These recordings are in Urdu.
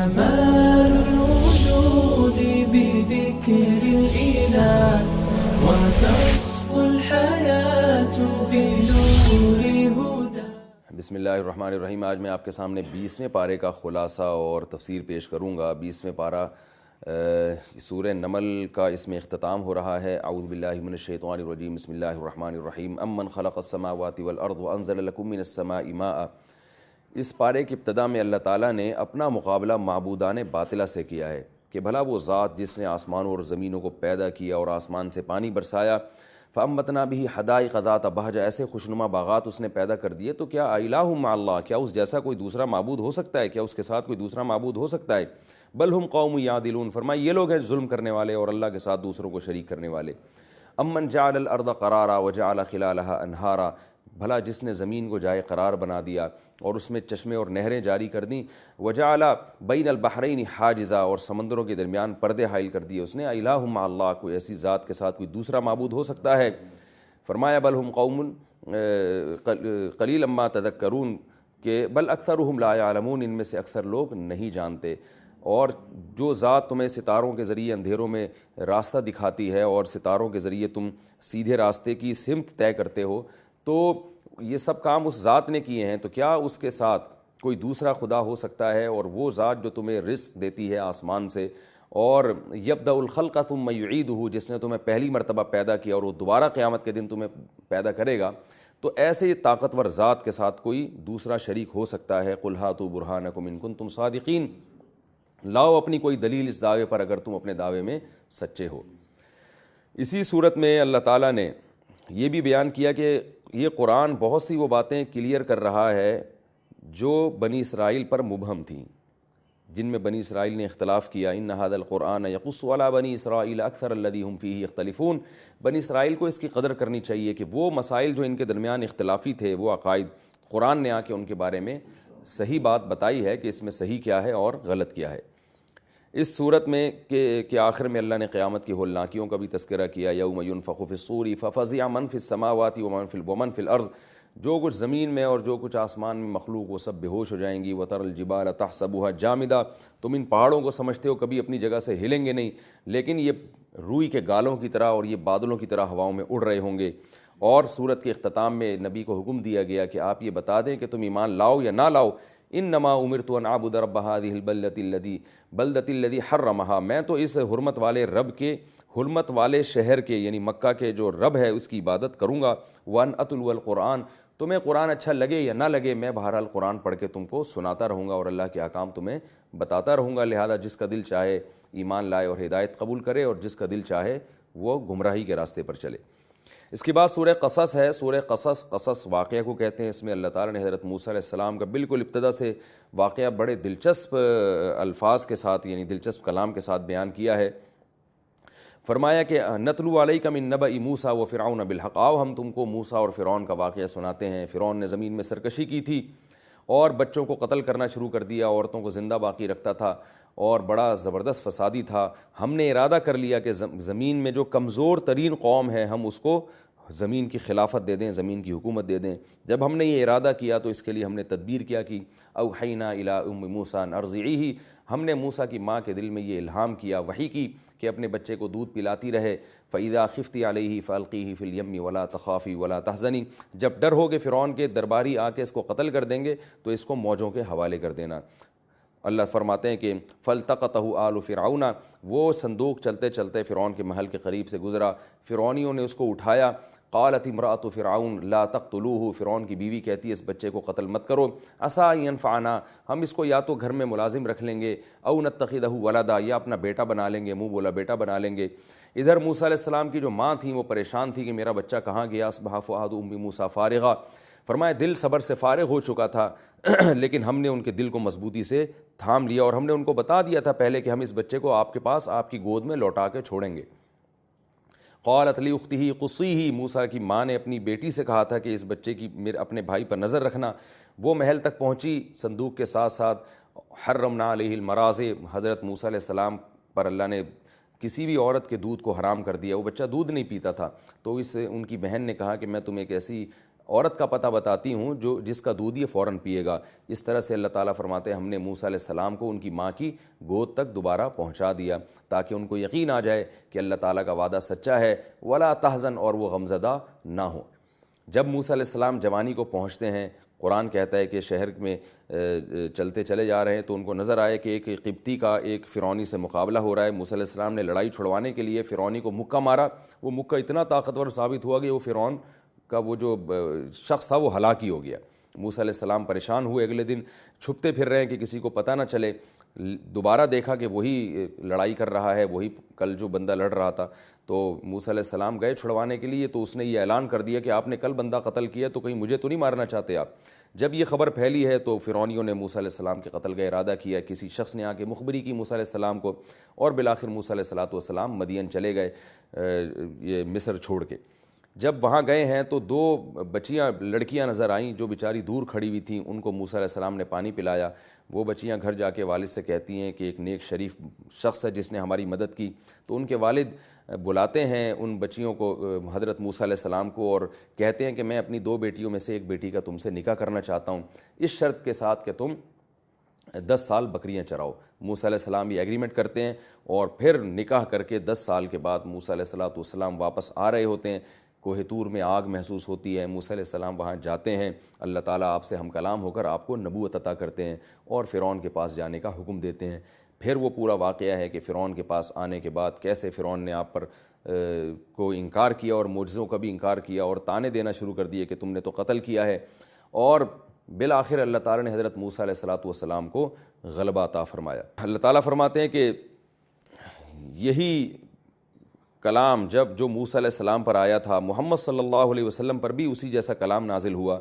كمال الوجود بذكر الإله وتصفو الحياة بنور هدى. بسم اللہ الرحمن الرحیم. آج میں آپ کے سامنے 20ویں پارے کا خلاصہ اور تفسیر پیش کروں گا. 20ویں پارہ سورہ نمل کا اس میں اختتام ہو رہا ہے. اعوذ باللہ من الشیطان الرجیم. بسم اللہ الرحمن الرحیم. امن خلق السماوات والارض وانزل لکم من السماء ماء. اس پارے کی ابتدا میں اللہ تعالیٰ نے اپنا مقابلہ معبودان باطلہ سے کیا ہے کہ بھلا وہ ذات جس نے آسمانوں اور زمینوں کو پیدا کیا اور آسمان سے پانی برسایا، فَأَنبَتْنَا بِهِ حَدَائِقَ ذَاتَ بَہْجَةٍ، ایسے خوشنما باغات اس نے پیدا کر دیے، تو کیا الہ مع اللہ، کیا اس جیسا کوئی دوسرا معبود ہو سکتا ہے؟ کیا اس کے ساتھ کوئی دوسرا معبود ہو سکتا ہے؟ بل ہم قوم یعدلون، فرمایا یہ لوگ ہیں ظلم کرنے والے اور اللہ کے ساتھ دوسروں کو شریک کرنے والے. امن جعل الارض قرارا وجعل خلالها انہارا، بھلا جس نے زمین کو جائے قرار بنا دیا اور اس میں چشمے اور نہریں جاری کر دیں. وجعل بین البحرین حاجزا، اور سمندروں کے درمیان پردے حائل کر دیے اس نے. الہ مع اللہ، کوئی ایسی ذات کے ساتھ کوئی دوسرا معبود ہو سکتا ہے؟ فرمایا بل ہم قوم قلیلا ما تذکرون، کہ بل اکثرهم لا یعلمون، ان میں سے اکثر لوگ نہیں جانتے. اور جو ذات تمہیں ستاروں کے ذریعے اندھیروں میں راستہ دکھاتی ہے اور ستاروں کے ذریعے تم سیدھے راستے کی سمت طے کرتے ہو، تو یہ سب کام اس ذات نے کیے ہیں، تو کیا اس کے ساتھ کوئی دوسرا خدا ہو سکتا ہے؟ اور وہ ذات جو تمہیں رزق دیتی ہے آسمان سے، اور یبدأ الخلق ثم یعیدہ، جس نے تمہیں پہلی مرتبہ پیدا کیا اور وہ دوبارہ قیامت کے دن تمہیں پیدا کرے گا، تو ایسے طاقتور ذات کے ساتھ کوئی دوسرا شریک ہو سکتا ہے؟ قل ہاتوا برہانکم ان کنتم صادقین، لاؤ اپنی کوئی دلیل اس دعوے پر اگر تم اپنے دعوے میں سچے ہو. اسی صورت میں اللہ تعالیٰ نے یہ بھی بیان کیا کہ یہ قرآن بہت سی وہ باتیں کلیئر کر رہا ہے جو بنی اسرائیل پر مبہم تھیں، جن میں بنی اسرائیل نے اختلاف کیا. ان ھذا القرآن یقص علی بنی اسرائیل اکثر الذی ھم فیہ یختلفون، بنی اسرائیل کو اس کی قدر کرنی چاہیے کہ وہ مسائل جو ان کے درمیان اختلافی تھے، وہ عقائد، قرآن نے آ کے ان کے بارے میں صحیح بات بتائی ہے کہ اس میں صحیح کیا ہے اور غلط کیا ہے. اس صورت میں کہ آخر میں اللہ نے قیامت کی ہولناکیوں کا بھی تذکرہ کیا. یوم ینفخ فی الصور ففزع من فی السماوات ومن فی الارض، جو کچھ زمین میں اور جو کچھ آسمان میں مخلوق وہ سب بے ہوش ہو جائیں گی. وتر الجبال تحسبها جامدہ، تم ان پہاڑوں کو سمجھتے ہو کبھی اپنی جگہ سے ہلیں گے نہیں، لیکن یہ روئی کے گالوں کی طرح اور یہ بادلوں کی طرح ہواؤں میں اڑ رہے ہوں گے. اور صورت کے اختتام میں نبی کو حکم دیا گیا کہ آپ یہ بتا دیں کہ تم ایمان لاؤ یا نہ لاؤ. انما امرت ان اعبد رب هذه البلدۃ الذی حرمها، میں تو اس حرمت والے رب کے، حرمت والے شہر کے یعنی مکہ کے جو رب ہے اس کی عبادت کروں گا. وان اتلو القرآن، تمہیں قرآن اچھا لگے یا نہ لگے، میں بہرحال قرآن پڑھ کے تم کو سناتا رہوں گا اور اللہ کے احکام تمہیں بتاتا رہوں گا. لہذا جس کا دل چاہے ایمان لائے اور ہدایت قبول کرے، اور جس کا دل چاہے وہ گمراہی کے راستے پر چلے. اس کے بعد سورہ قصص ہے. سورہ قصص واقعہ کو کہتے ہیں. اس میں اللہ تعالیٰ نے حضرت موسیٰ علیہ السلام کا بالکل ابتدا سے واقعہ بڑے دلچسپ الفاظ کے ساتھ یعنی دلچسپ کلام کے ساتھ بیان کیا ہے. فرمایا کہ نتلو علیک من نبأ موسیٰ وفرعون بالحق، آؤ ہم تم کو موسیٰ اور فرعون کا واقعہ سناتے ہیں. فرعون نے زمین میں سرکشی کی تھی اور بچوں کو قتل کرنا شروع کر دیا، عورتوں کو زندہ باقی رکھتا تھا اور بڑا زبردست فسادی تھا. ہم نے ارادہ کر لیا کہ زمین میں جو کمزور ترین قوم ہے ہم اس کو زمین کی خلافت دے دیں، زمین کی حکومت دے دیں. جب ہم نے یہ ارادہ کیا تو اس کے لیے ہم نے تدبیر کیا کی. اوحینا الی ام موسیٰ ان ارضعیہ، ہم نے موسیٰ کی ماں کے دل میں یہ الہام کیا، وحی کی کہ اپنے بچے کو دودھ پلاتی رہے. فاذا خفتی علیہ فالقیہ فی الیم ولا تخافی ولا تحزنی، جب ڈر ہو کہ فرعون کے درباری آ کے اس کو قتل کر دیں گے تو اس کو موجوں کے حوالے کر دینا. اللہ فرماتے ہیں کہ فالتقطہ آل فرعون، وہ صندوق چلتے چلتے فرعون کے محل کے قریب سے گزرا، فرعونیوں نے اس کو اٹھایا. قالت امرأۃ فرعون لا تقتلوہ، فرعون کی بیوی کہتی ہے اس بچے کو قتل مت کرو. عسیٰ ان ینفعنا، ہم اس کو یا تو گھر میں ملازم رکھ لیں گے، او نتخذہ ولدا، یا اپنا بیٹا بنا لیں گے، منہ بولا بیٹا بنا لیں گے. ادھر موسیٰ علیہ السلام کی جو ماں تھیں وہ پریشان تھی کہ میرا بچہ کہاں گیا. اصبح فؤاد ام موسیٰ فارغا، فرمایا دل صبر سے فارغ ہو چکا تھا لیکن ہم نے ان کے دل کو مضبوطی سے تھام لیا اور ہم نے ان کو بتا دیا تھا پہلے کہ ہم اس بچے کو آپ کے پاس آپ کی گود میں لوٹا کے چھوڑیں گے. قالت لاختہ قصیہ، موسیٰ کی ماں نے اپنی بیٹی سے کہا تھا کہ اس بچے کی اپنے بھائی پر نظر رکھنا. وہ محل تک پہنچی صندوق کے ساتھ ساتھ. حرمنا علیہ المراضع، حضرت موسیٰ علیہ السلام پر اللہ نے کسی بھی عورت کے دودھ کو حرام کر دیا. وہ بچہ دودھ نہیں پیتا تھا تو ان کی بہن نے کہا کہ میں تمہیں ایک ایسی عورت کا پتہ بتاتی ہوں جو جس کا دودھ یہ فوراً پیے گا. اس طرح سے اللہ تعالیٰ فرماتے ہیں ہم نے موسیٰ علیہ السلام کو ان کی ماں کی گود تک دوبارہ پہنچا دیا تاکہ ان کو یقین آ جائے کہ اللہ تعالیٰ کا وعدہ سچا ہے. ولا تحزن، اور وہ غمزدہ نہ ہو. جب موسیٰ علیہ السلام جوانی کو پہنچتے ہیں، قرآن کہتا ہے کہ شہر میں چلتے چلے جا رہے ہیں تو ان کو نظر آئے کہ ایک قبطی کا ایک فرعونی سے مقابلہ ہو رہا ہے. موسیٰ علیہ السلام نے لڑائی چھڑوانے کے لیے فرعونی کو مکہ مارا. وہ مکہ اتنا طاقتور ثابت ہوا کہ وہ فرعون کا وہ جو شخص تھا وہ ہلاک ہی ہو گیا. موسیٰ علیہ السلام پریشان ہوئے، اگلے دن چھپتے پھر رہے ہیں کہ کسی کو پتہ نہ چلے. دوبارہ دیکھا کہ وہی لڑائی کر رہا ہے، وہی کل جو بندہ لڑ رہا تھا. تو موسیٰ علیہ السلام گئے چھڑوانے کے لیے تو اس نے یہ اعلان کر دیا کہ آپ نے کل بندہ قتل کیا تو کہیں مجھے تو نہیں مارنا چاہتے آپ. جب یہ خبر پھیلی ہے تو فرعونیوں نے موسیٰ علیہ السلام کے قتل کا ارادہ کیا. کسی شخص نے آ کے مخبری کی موسیٰ علیہ السلام کو، اور بالآخر موسیٰ علیہ السلام مدین چلے گئے یہ مصر چھوڑ کے. جب وہاں گئے ہیں تو دو بچیاں لڑکیاں نظر آئیں جو بیچاری دور کھڑی ہوئی تھیں. ان کو موسیٰ علیہ السلام نے پانی پلایا. وہ بچیاں گھر جا کے والد سے کہتی ہیں کہ ایک نیک شریف شخص ہے جس نے ہماری مدد کی. تو ان کے والد بلاتے ہیں ان بچیوں کو، حضرت موسیٰ علیہ السلام کو، اور کہتے ہیں کہ میں اپنی دو بیٹیوں میں سے ایک بیٹی کا تم سے نکاح کرنا چاہتا ہوں اس شرط کے ساتھ کہ تم 10 سال بکریاں چراؤ. موسیٰ علیہ السلام یہ ایگریمنٹ کرتے ہیں اور پھر نکاح کر کے 10 سال کے بعد موسیٰ علیہ السلام واپس آ رہے ہوتے ہیں. کوہ طور میں آگ محسوس ہوتی ہے. موسیٰ علیہ السلام وہاں جاتے ہیں. اللہ تعالیٰ آپ سے ہم کلام ہو کر آپ کو نبوت عطا کرتے ہیں اور فرعون کے پاس جانے کا حکم دیتے ہیں. پھر وہ پورا واقعہ ہے کہ فرعون کے پاس آنے کے بعد کیسے فرعون نے آپ پر کو انکار کیا اور معجزوں کا بھی انکار کیا اور طعنے دینا شروع کر دیے کہ تم نے تو قتل کیا ہے. اور بالآخر اللہ تعالیٰ نے حضرت موسیٰ علیہ السلام کو غلبہ عطا فرمایا. اللہ تعالیٰ فرماتے ہیں کہ یہی کلام جب جو موسیٰ علیہ السلام پر آیا تھا محمد صلی اللہ علیہ وسلم پر بھی اسی جیسا کلام نازل ہوا.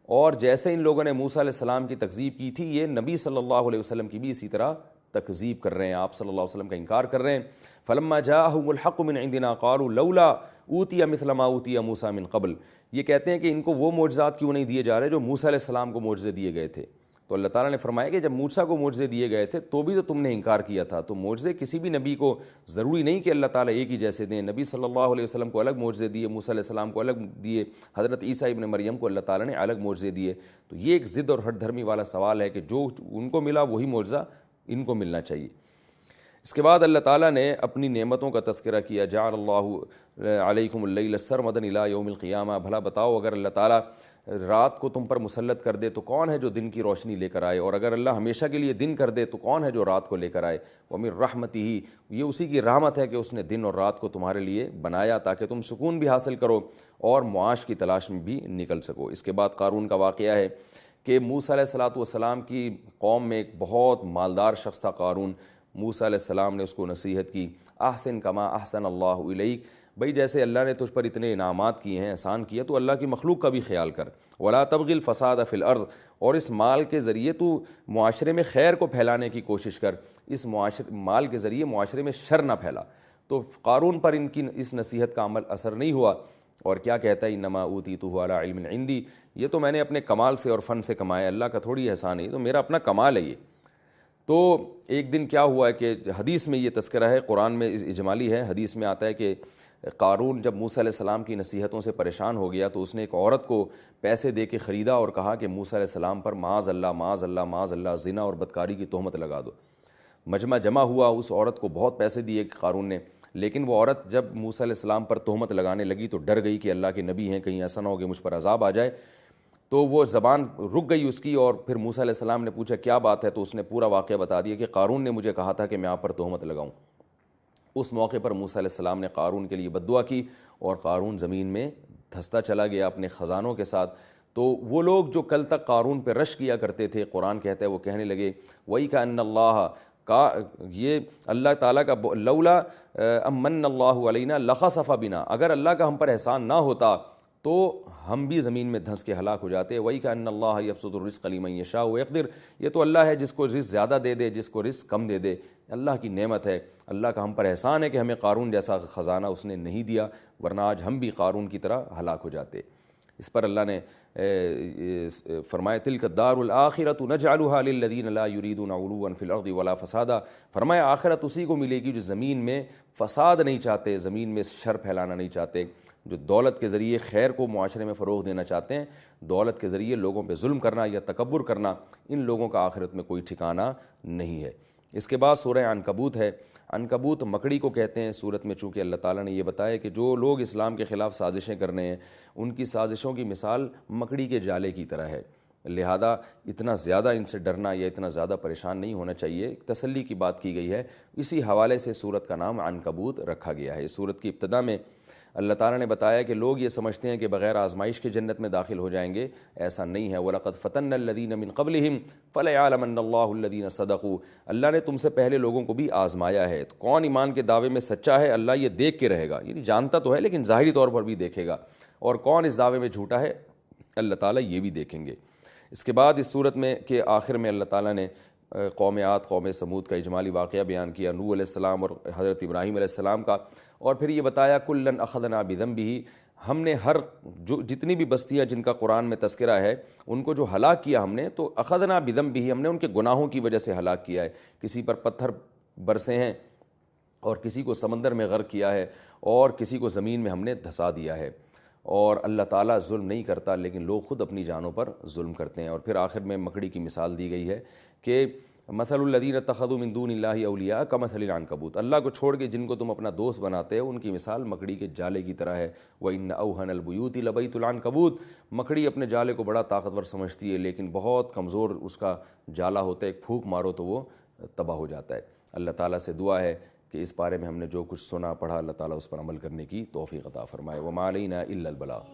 اور جیسے ان لوگوں نے موسیٰ علیہ السلام کی تکذیب کی تھی یہ نبی صلی اللہ علیہ وسلم کی بھی اسی طرح تکذیب کر رہے ہیں. آپ صلی اللہ علیہ وسلم کا انکار کر رہے ہیں. فلما جاءهم الحق من عندنا قالوا لولا اوتی مثل ما اوتی موسیٰ من قبل. یہ کہتے ہیں کہ ان کو وہ معجزات کیوں نہیں دیے جا رہے جو موسیٰ علیہ السلام کو معجزے دیے گئے تھے. تو اللہ تعالیٰ نے فرمایا کہ جب موسیٰ کو معجزے دیے گئے تھے تو بھی تو تم نے انکار کیا تھا. تو معجزے کسی بھی نبی کو ضروری نہیں کہ اللہ تعالیٰ ایک ہی جیسے دیں. نبی صلی اللہ علیہ وسلم کو الگ معجزے دیے، موسیٰ علیہ السلام کو الگ دیے، حضرت عیسیٰ ابن مریم کو اللہ تعالیٰ نے الگ معجزے دیے. تو یہ ایک ضد اور ہٹ دھرمی والا سوال ہے کہ جو ان کو ملا وہی معجزہ ان کو ملنا چاہیے. اس کے بعد اللہ تعالیٰ نے اپنی نعمتوں کا تذکرہ کیا. جعل اللہ علیکم اللیل سرمدا الی یوم القیامہ. بھلا بتاؤ اگر اللہ تعالیٰ رات کو تم پر مسلط کر دے تو کون ہے جو دن کی روشنی لے کر آئے، اور اگر اللہ ہمیشہ کے لیے دن کر دے تو کون ہے جو رات کو لے کر آئے. ومن رحمتہ، یہ اسی کی رحمت ہے کہ اس نے دن اور رات کو تمہارے لیے بنایا تاکہ تم سکون بھی حاصل کرو اور معاش کی تلاش میں بھی نکل سکو. اس کے بعد قارون کا واقعہ ہے کہ موسیٰ علیہ السلام کی قوم میں ایک بہت مالدار شخص تھا قارون. موسیٰ علیہ السلام نے اس کو نصیحت کی، احسن کما احسن اللہ الیک. بھئی جیسے اللہ نے تجھ پر اتنے انعامات کیے ہیں، احسان کیا، تو اللہ کی مخلوق کا بھی خیال کر. ولا تبغ الفساد فی الارض، اور اس مال کے ذریعے تو معاشرے میں خیر کو پھیلانے کی کوشش کر، اس مال کے ذریعے معاشرے میں شر نہ پھیلا. تو قارون پر ان کی اس نصیحت کا عمل اثر نہیں ہوا اور کیا کہتا ہے انما اوتیتہ علی علم عندی، یہ تو میں نے اپنے کمال سے اور فن سے کمایا، اللہ کا تھوڑی احسان ہے، یہ تو میرا اپنا کمال ہے یہ. تو ایک دن کیا ہوا ہے کہ حدیث میں یہ تذکرہ ہے، قرآن میں اجمالی ہے، حدیث میں آتا ہے کہ قارون جب موسیٰ علیہ السلام کی نصیحتوں سے پریشان ہو گیا تو اس نے ایک عورت کو پیسے دے کے خریدا اور کہا کہ موسیٰ علیہ السلام پر معاذ اللہ معاذ اللہ معاذ اللہ زنا اور بدکاری کی تہمت لگا دو. مجمع جمع ہوا، اس عورت کو بہت پیسے دیے قارون نے، لیکن وہ عورت جب موسیٰ علیہ السلام پر تہمت لگانے لگی تو ڈر گئی کہ اللہ کے نبی ہیں، کہیں ایسا نہ ہو کہ مجھ پر عذاب آ جائے. تو وہ زبان رک گئی اس کی، اور پھر موسیٰ علیہ السلام نے پوچھا کیا بات ہے، تو اس نے پورا واقعہ بتا دیا کہ قارون نے مجھے کہا تھا کہ میں آپ پر تہمت لگاؤں. اس موقع پر موسیٰ علیہ السلام نے قارون کے لیے بد دعا کی اور قارون زمین میں دھستا چلا گیا اپنے خزانوں کے ساتھ. تو وہ لوگ جو کل تک قارون پہ رش کیا کرتے تھے، قرآن کہتا ہے وہ کہنے لگے وہی کا ان اللہ کا، یہ اللہ تعالیٰ کا لولا امن اللہ علینا لخسف بنا، اگر اللہ کا ہم پر احسان نہ ہوتا تو ہم بھی زمین میں دھنس کے ہلاک ہو جاتے. وہی کا ان اللہ یبسط الرزق لمن یشاء ویقدر، یہ تو اللہ ہے جس کو رزق زیادہ دے دے، جس کو رزق کم دے دے، اللہ کی نعمت ہے. اللہ کا ہم پر احسان ہے کہ ہمیں قارون جیسا خزانہ اس نے نہیں دیا، ورنہ آج ہم بھی قارون کی طرح ہلاک ہو جاتے. اس پر اللہ نے فرمایا تلک الدار الآخرۃ نجعلها للذین لا یریدون علوا فی الارض ولا فسادا، فرمایا آخرت اسی کو ملے گی جو زمین میں فساد نہیں چاہتے، زمین میں شر پھیلانا نہیں چاہتے، جو دولت کے ذریعے خیر کو معاشرے میں فروغ دینا چاہتے ہیں، دولت کے ذریعے لوگوں پہ ظلم کرنا یا تکبر کرنا، ان لوگوں کا آخرت میں کوئی ٹھکانہ نہیں ہے۔ اس کے بعد سورہ عنکبوت ہے۔ عنکبوت مکڑی کو کہتے ہیں۔ سورت میں چونکہ اللہ تعالیٰ نے یہ بتایا کہ جو لوگ اسلام کے خلاف سازشیں کر رہے ہیں ان کی سازشوں کی مثال مکڑی کے جالے کی طرح ہے، لہذا اتنا زیادہ ان سے ڈرنا یا اتنا زیادہ پریشان نہیں ہونا چاہیے، تسلی کی بات کی گئی ہے۔ اسی حوالے سے سورت کا نام عنکبوت رکھا گیا ہے۔ اس سورت کی ابتدا میں اللہ تعالیٰ نے بتایا کہ لوگ یہ سمجھتے ہیں کہ بغیر آزمائش کے جنت میں داخل ہو جائیں گے، ایسا نہیں ہے۔ وَلَقَدْ فَتَنَّا الَّذِينَ مِن قَبْلِهِمْ فَلَيَعْلَمَنَّ اللَّهُ الَّذِينَ صَدَقُوا، اللہ نے تم سے پہلے لوگوں کو بھی آزمایا ہے، تو کون ایمان کے دعوے میں سچا ہے اللہ یہ دیکھ کے رہے گا، یعنی جانتا تو ہے لیکن ظاہری طور پر بھی دیکھے گا، اور کون اس دعوے میں جھوٹا ہے اللہ تعالیٰ یہ بھی دیکھیں گے۔ اس کے بعد اس صورت میں کے آخر میں اللہ تعالیٰ نے قوم عاد قوم سمود کا اجمالی واقعہ بیان کیا، نوح علیہ السلام اور حضرت ابراہیم علیہ السلام کا، اور پھر یہ بتایا کلًا اخذنا بذنبہ، ہم نے ہر جتنی بھی بستیاں جن کا قرآن میں تذکرہ ہے ان کو جو ہلاک کیا ہم نے، تو اخذنا بذنبہ ہم نے ان کے گناہوں کی وجہ سے ہلاک کیا ہے، کسی پر پتھر برسے ہیں اور کسی کو سمندر میں غرق کیا ہے اور کسی کو زمین میں ہم نے دھسا دیا ہے، اور اللہ تعالیٰ ظلم نہیں کرتا لیکن لوگ خود اپنی جانوں پر ظلم کرتے ہیں۔ اور پھر آخر میں مکڑی کی مثال دی گئی ہے کہ مثل الذین اتخذوا من دون اللہ اولیاء کمثل العنکبوت، اللہ کو چھوڑ کے جن کو تم اپنا دوست بناتے ہو ان کی مثال مکڑی کے جالے کی طرح ہے۔ وَإِنَّ أَوْهَنَ الْبُيُوتِ لَبَيْتُ الْعَنْكَبُوتِ، مکڑی اپنے جالے کو بڑا طاقتور سمجھتی ہے لیکن بہت کمزور اس کا جالا ہوتا ہے، ایک پھونک مارو تو وہ تباہ ہو جاتا ہے۔ اللہ تعالیٰ سے دعا ہے کہ اس بارے میں ہم نے جو کچھ سنا پڑھا اللہ تعالیٰ اس پر عمل کرنے کی توفیق عطا فرمائے۔ وَمَا عَلَيْنَا إِلَّا الْبَلَاغُ۔